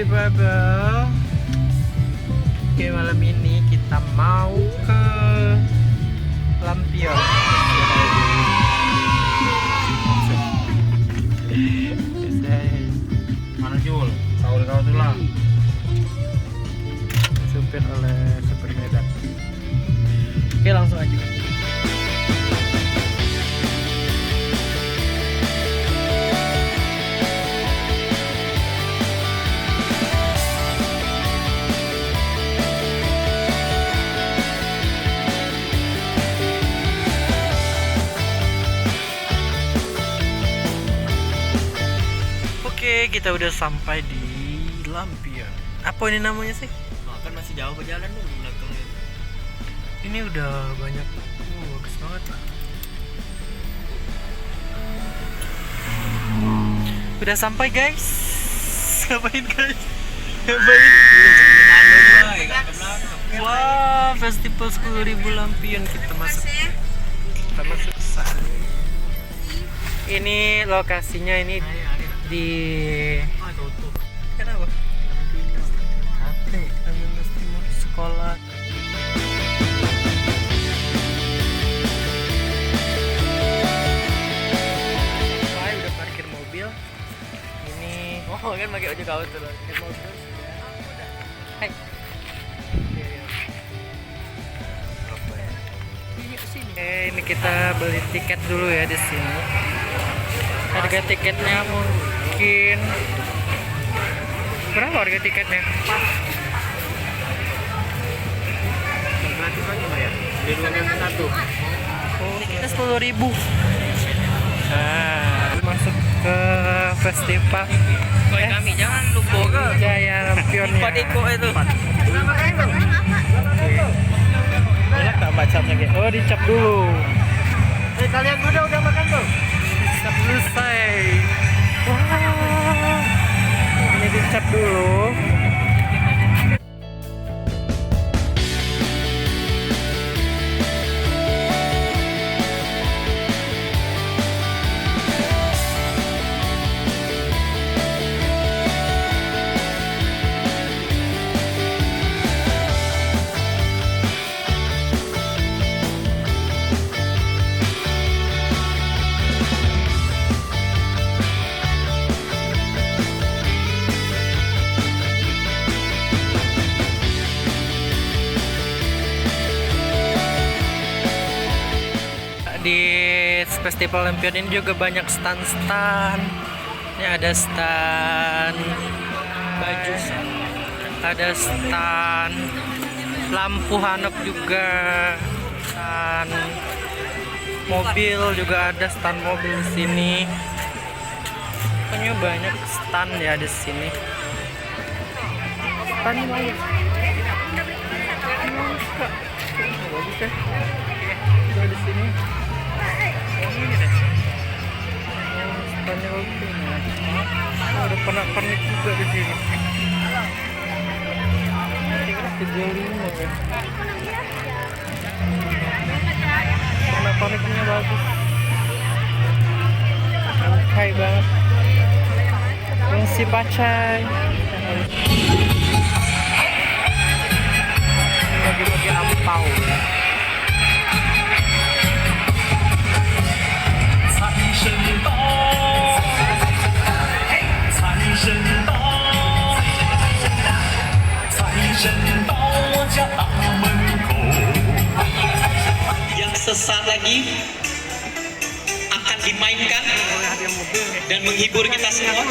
people. Oke, malam ini kita mau ke Lampion. Mana Jul? Sahur kau tuh lah. Supir oleh supir Medan. Oke, langsung aja. Oke, kita udah sampai di Lampion. Apa ini namanya sih? Oh, kan masih jauh berjalan tuh belakangnya. Ini udah banyak. Bagus banget. Udah sampai, guys. Ngapain, guys? Ngapain? Wah, festival 10.000 Lampion. Kita masuk sana. Ini lokasinya ini di kenapa? Anambas Timur sekolah. Saya udah parkir mobil. Ini kan pakai baju kau tuh loh. parkir mobil. Hai. Ini kita beli tiket dulu ya di sini. Harga tiketnya mungkin berapa harga tiketnya? Berarti kan ya? Di ruangan satu. Oh, tiketnya 10.000. Nah, masuk ke festival. Kami jangan lupa ke Jaya Lampionnya. Pak Iko itu. Enak nggak bacanya kayak? Oh, dicap dulu. Kalian udah makan tuh? Dicap dulu, say. Wah, ini dicap dulu. Di festival Lampion ini juga banyak stand-stand. Ini ada stand baju, ada stand lampu hanok juga, stand mobil juga ada, stand mobil di sini. Pokoknya banyak stand ya di sini. Stand banyak. Bagus ya. Juga di sini. Ini deh. Standnya oke. Ada pernak-pernik juga di sini. Tinggal 35 ya. Pernak-perniknya bagus. Oke banget. Fungsi pacai. Lagi-lagi ampau. Yang sesaat lagi akan dimainkan dan menghibur kita semua.